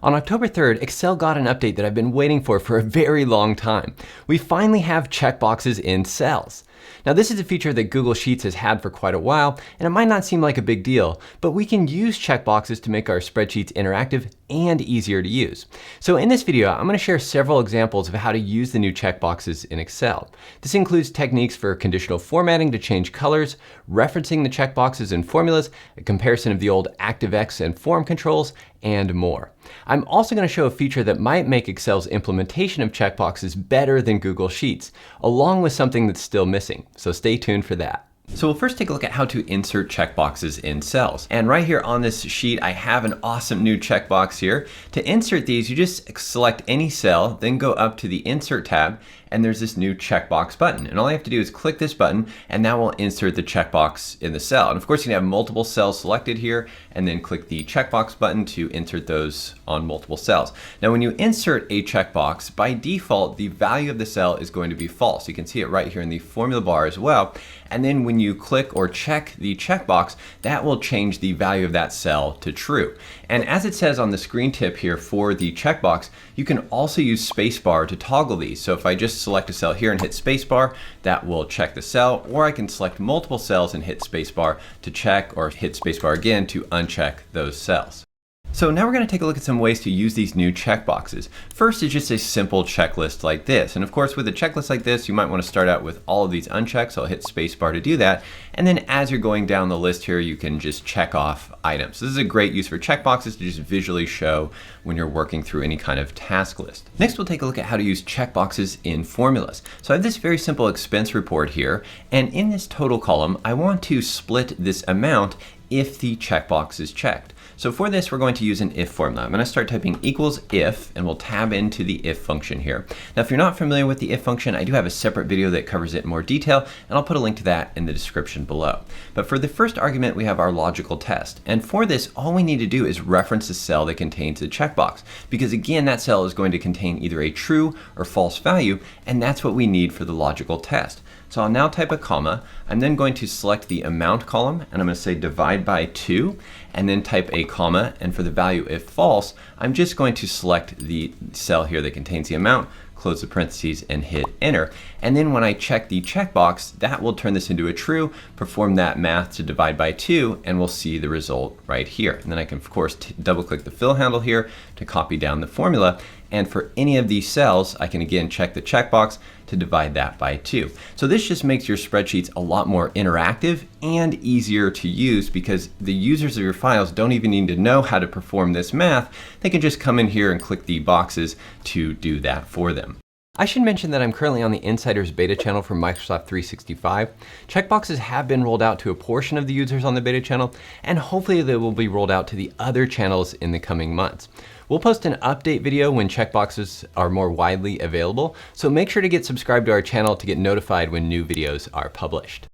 On October 3rd, Excel got an update that I've been waiting for a very long time. We finally have checkboxes in cells. Now this is a feature that Google Sheets has had for quite a while, and it might not seem like a big deal, but we can use checkboxes to make our spreadsheets interactive and easier to use. So in this video, I'm going to share several examples of how to use the new checkboxes in Excel. This includes techniques for conditional formatting to change colors, referencing the checkboxes and formulas, a comparison of the old Activex and form controls, and more. I'm also going to show a feature that might make Excel's implementation of checkboxes better than Google Sheets, along with something that's still missing. So stay tuned for that. So we'll first take a look at how to insert checkboxes in cells. And right here on this sheet, I have an awesome new checkbox here. To insert these, you just select any cell, then go up to the Insert tab, and there's this new checkbox button. And all you have to do is click this button, and that will insert the checkbox in the cell. And of course, you can have multiple cells selected here, and then click the checkbox button to insert those on multiple cells. Now, when you insert a checkbox, by default, the value of the cell is going to be false. You can see it right here in the formula bar as well. And then when you click or check the checkbox, that will change the value of that cell to true. And as it says on the screen tip here for the checkbox, you can also use spacebar to toggle these. So if I just select a cell here and hit spacebar, that will check the cell, or I can select multiple cells and hit spacebar to check, or hit spacebar again to uncheck those cells. So now we're going to take a look at some ways to use these new checkboxes. First is just a simple checklist like this. And of course, with a checklist like this, you might want to start out with all of these unchecked. So I'll hit spacebar to do that. And then as you're going down the list here, you can just check off items. This is a great use for checkboxes to just visually show when you're working through any kind of task list. Next, we'll take a look at how to use checkboxes in formulas. So I have this very simple expense report here. And in this total column, I want to split this amount if the checkbox is checked. So for this, we're going to use an if formula. I'm going to start typing equals if, and we'll tab into the if function here. Now, if you're not familiar with the if function, I do have a separate video that covers it in more detail, and I'll put a link to that in the description below. But for the first argument, we have our logical test. And for this, all we need to do is reference the cell that contains the checkbox, because again, that cell is going to contain either a true or false value, and that's what we need for the logical test. So I'll now type a comma. I'm then going to select the amount column, and I'm going to say divide by 2, and then type a comma. And for the value if false, I'm just going to select the cell here that contains the amount, close the parentheses, and hit enter. And then when I check the checkbox, that will turn this into a true, perform that math to divide by 2, and we'll see the result right here. And then I can, of course, double click the fill handle here to copy down the formula. And for any of these cells, I can again check the checkbox to divide that by 2. So this just makes your spreadsheets a lot more interactive and easier to use, because the users of your files don't even need to know how to perform this math. They can just come in here and click the boxes to do that for them. I should mention that I'm currently on the Insiders beta channel for Microsoft 365. Checkboxes have been rolled out to a portion of the users on the beta channel, and hopefully they will be rolled out to the other channels in the coming months. We'll post an update video when checkboxes are more widely available, so make sure to get subscribed to our channel to get notified when new videos are published.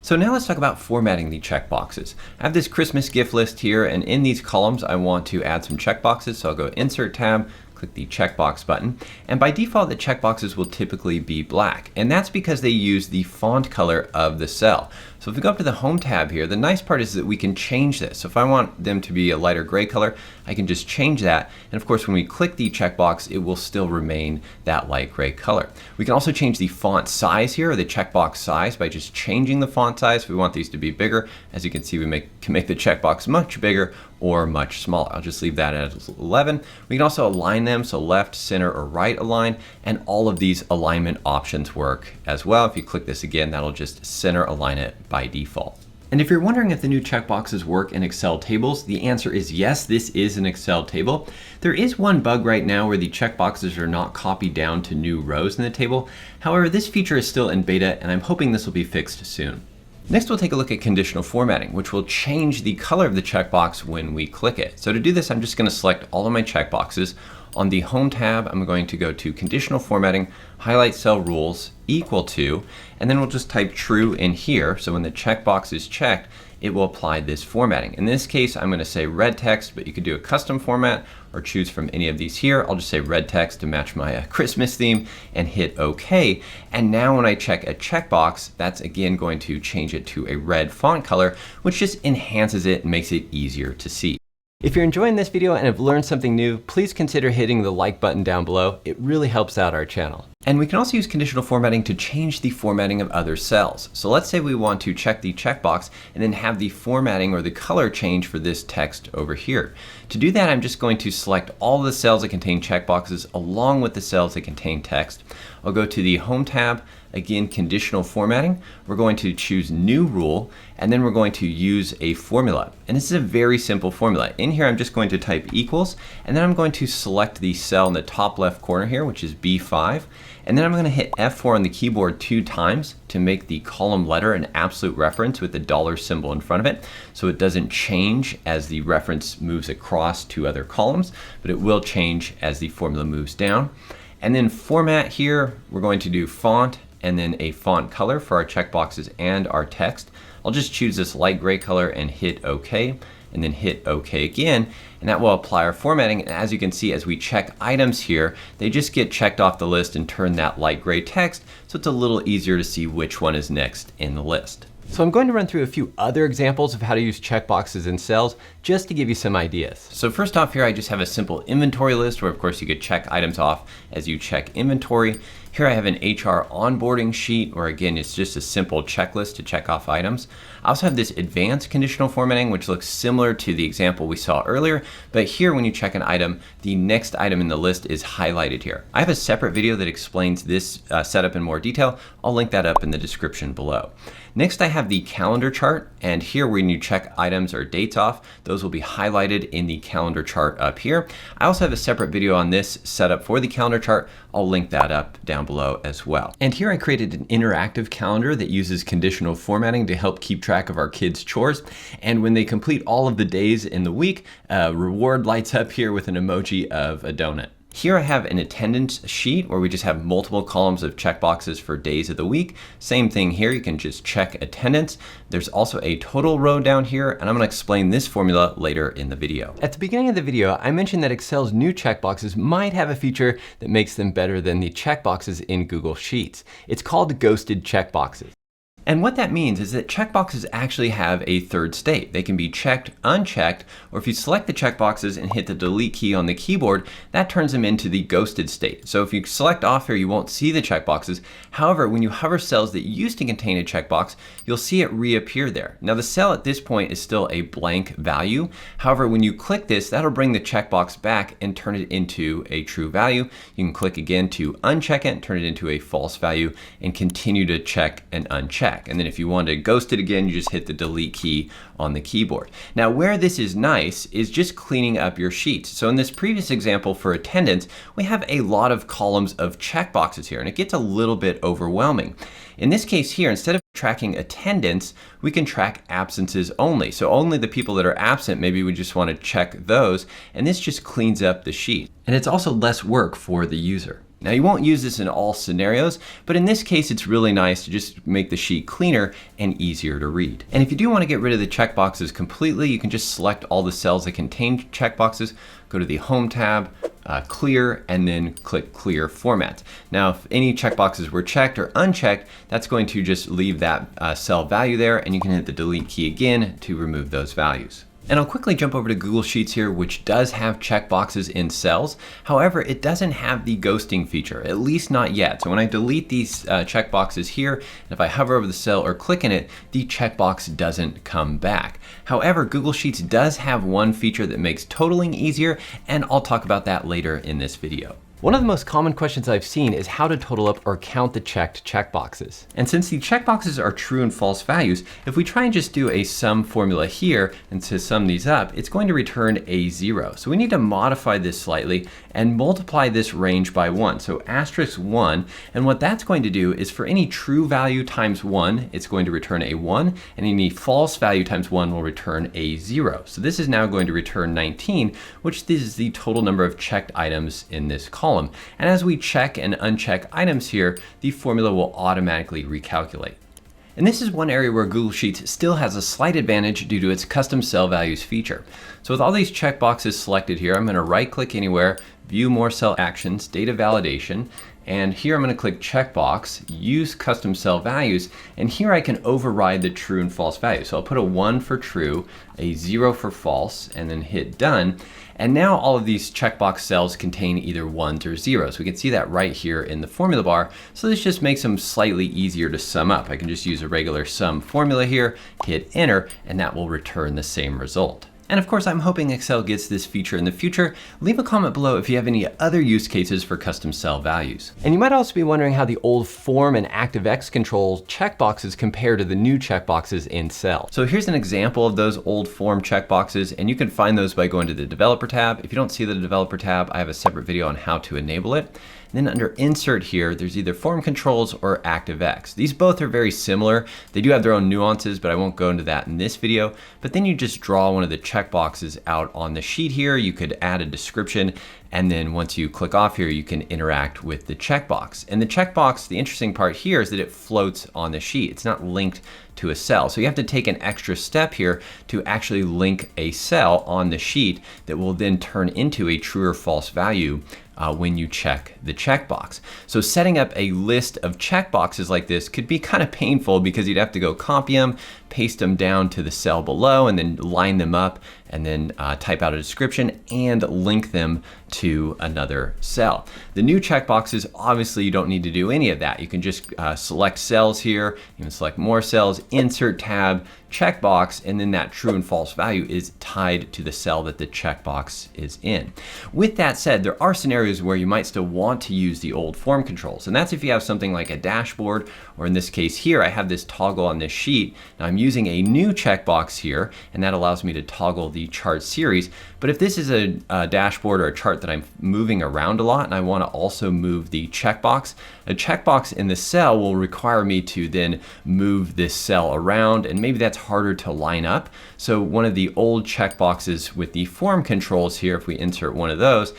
So now let's talk about formatting the checkboxes. I have this Christmas gift list here, and in these columns I want to add some checkboxes, so I'll go Insert tab, click the checkbox button, and by default the checkboxes will typically be black, and that's because they use the font color of the cell. So if we go up to the Home tab here, the nice part is that we can change this. So if I want them to be a lighter gray color, I can just change that, and of course when we click the checkbox, it will still remain that light gray color. We can also change the font size here, or the checkbox size, by just changing the font size. If we want these to be bigger, as you can see, we can make the checkbox much bigger or much smaller. I'll just leave that at 11. We can also align them, so left, center, or right align, and all of these alignment options work as well. If you click this again, that'll just center align it by default. And if you're wondering if the new checkboxes work in Excel tables, the answer is yes, this is an Excel table. There is one bug right now where the checkboxes are not copied down to new rows in the table. However, this feature is still in beta, and I'm hoping this will be fixed soon. Next, we'll take a look at conditional formatting, which will change the color of the checkbox when we click it. So to do this, I'm just going to select all of my checkboxes. On the Home tab, I'm going to go to Conditional Formatting, highlight Cell Rules, equal to, and then we'll just type true in here. So when the checkbox is checked, it will apply this formatting. In this case, I'm going to say red text, but you could do a custom format or choose from any of these here. I'll just say red text to match my Christmas theme and hit OK. And now when I check a checkbox, that's again going to change it to a red font color, which just enhances it and makes it easier to see. If you're enjoying this video and have learned something new, please consider hitting the like button down below. It really helps out our channel. And we can also use conditional formatting to change the formatting of other cells. So let's say we want to check the checkbox and then have the formatting or the color change for this text over here. To do that, I'm just going to select all the cells that contain checkboxes along with the cells that contain text. I'll go to the Home tab, again, Conditional Formatting. We're going to choose New Rule, and then we're going to use a formula. And this is a very simple formula. In here, I'm just going to type equals, and then I'm going to select the cell in the top left corner here, which is B5. And then I'm going to hit F4 on the keyboard 2 times to make the column letter an absolute reference with the dollar symbol in front of it. So it doesn't change as the reference moves across to other columns, but it will change as the formula moves down. And then format here, we're going to do font and then a font color for our checkboxes and our text. I'll just choose this light gray color and hit OK, and then hit OK again, and that will apply our formatting. And as you can see, as we check items here, they just get checked off the list and turn that light gray text, so it's a little easier to see which one is next in the list. So I'm going to run through a few other examples of how to use checkboxes in cells just to give you some ideas. So first off here, I just have a simple inventory list where of course you could check items off as you check inventory. Here I have an HR onboarding sheet where again, it's just a simple checklist to check off items. I also have this advanced conditional formatting, which looks similar to the example we saw earlier, but here when you check an item, the next item in the list is highlighted here. I have a separate video that explains this setup in more detail. I'll link that up in the description below. Next, I have the calendar chart, and here when you check items or dates off, those will be highlighted in the calendar chart up here. I also have a separate video on this setup for the calendar chart. I'll link that up down below as well. And here I created an interactive calendar that uses conditional formatting to help keep track of our kids' chores. And when they complete all of the days in the week, a reward lights up here with an emoji of a donut. Here I have an attendance sheet where we just have multiple columns of checkboxes for days of the week. Same thing here, you can just check attendance. There's also a total row down here, and I'm going to explain this formula later in the video. At the beginning of the video, I mentioned that Excel's new checkboxes might have a feature that makes them better than the checkboxes in Google Sheets. It's called ghosted checkboxes. And what that means is that checkboxes actually have a third state. They can be checked, unchecked, or if you select the checkboxes and hit the delete key on the keyboard, that turns them into the ghosted state. So if you select off here, you won't see the checkboxes. However, when you hover cells that used to contain a checkbox, you'll see it reappear there. Now the cell at this point is still a blank value. However, when you click this, that'll bring the checkbox back and turn it into a true value. You can click again to uncheck it, turn it into a false value, and continue to check and uncheck. And then if you want to ghost it again, you just hit the delete key on the keyboard. Now where this is nice is just cleaning up your sheets. So in this previous example for attendance, we have a lot of columns of checkboxes here, and it gets a little bit overwhelming. In this case here, instead of tracking attendance, we can track absences only. So only the people that are absent, maybe we just want to check those, and this just cleans up the sheet. And it's also less work for the user. Now you won't use this in all scenarios, but in this case it's really nice to just make the sheet cleaner and easier to read. And if you do want to get rid of the checkboxes completely, you can just select all the cells that contain checkboxes, go to the Home tab, Clear, and then click Clear Format. Now if any checkboxes were checked or unchecked, that's going to just leave that cell value there, and you can hit the delete key again to remove those values. And I'll quickly jump over to Google Sheets here, which does have checkboxes in cells. However, it doesn't have the ghosting feature, at least not yet. So when I delete these checkboxes here, and if I hover over the cell or click in it, the checkbox doesn't come back. However, Google Sheets does have one feature that makes totaling easier, and I'll talk about that later in this video. One of the most common questions I've seen is how to total up or count the checked checkboxes. And since the checkboxes are true and false values, if we try and just do a sum formula here and to sum these up, it's going to return a 0. So we need to modify this slightly and multiply this range by 1. So asterisk 1, and what that's going to do is for any true value times 1, it's going to return a 1, and any false value times 1 will return a 0. So this is now going to return 19, which is the total number of checked items in this column. And as we check and uncheck items here, the formula will automatically recalculate. And this is one area where Google Sheets still has a slight advantage due to its custom cell values feature. So with all these checkboxes selected here, I'm going to right click anywhere, view more cell actions, data validation, And here I'm going to click checkbox, use custom cell values, and here I can override the true and false values. So I'll put a 1 for true, a 0 for false, and then hit done. And now all of these checkbox cells contain either ones or zeros. We can see that right here in the formula bar. So this just makes them slightly easier to sum up. I can just use a regular sum formula here, hit enter, and that will return the same result. And of course, I'm hoping Excel gets this feature in the future. Leave a comment below if you have any other use cases for custom cell values. And you might also be wondering how the old form and Activex control checkboxes compare to the new checkboxes in Cell. So here's an example of those old form checkboxes, and you can find those by going to the Developer tab. If you don't see the Developer tab, I have a separate video on how to enable it. And then under Insert here, there's either Form Controls or Activex. These both are very similar. They do have their own nuances, but I won't go into that in this video. But then you just draw one of the checkboxes out on the sheet here. You could add a description, and then once you click off here, you can interact with the checkbox. And the checkbox, the interesting part here is that it floats on the sheet. It's not linked to a cell. So you have to take an extra step here to actually link a cell on the sheet that will then turn into a true or false value when you check the checkbox. So setting up a list of checkboxes like this could be kind of painful because you'd have to go copy them, paste them down to the cell below, and then line them up, and then type out a description and link them to another cell. The new checkboxes, obviously you don't need to do any of that. You can just select cells here, you can select more cells, insert tab, checkbox, and then that true and false value is tied to the cell that the checkbox is in. With that said, there are scenarios where you might still want to use the old form controls, and that's if you have something like a dashboard, or in this case here, I have this toggle on this sheet. Now I'm using a new checkbox here, and that allows me to toggle the chart series. But if this is a dashboard or a chart that I'm moving around a lot, and I want to also move the checkbox, a checkbox in the cell will require me to then move this cell around, and maybe that's harder to line up. So one of the old checkboxes with the form controls here, if we insert one of those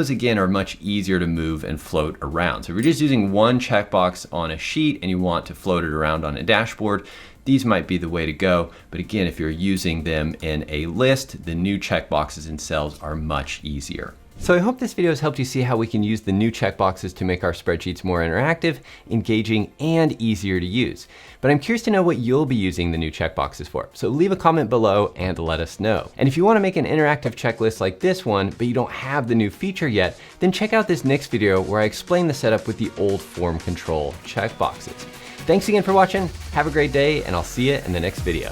again are much easier to move and float around. So if you're just using one checkbox on a sheet and you want to float it around on a dashboard, these might be the way to go. But again, if you're using them in a list, the new checkboxes in cells are much easier. So I hope this video has helped you see how we can use the new checkboxes to make our spreadsheets more interactive, engaging, and easier to use. But I'm curious to know what you'll be using the new checkboxes for. So leave a comment below and let us know. And if you want to make an interactive checklist like this one, but you don't have the new feature yet, then check out this next video where I explain the setup with the old form control checkboxes. Thanks again for watching. Have a great day, and I'll see you in the next video.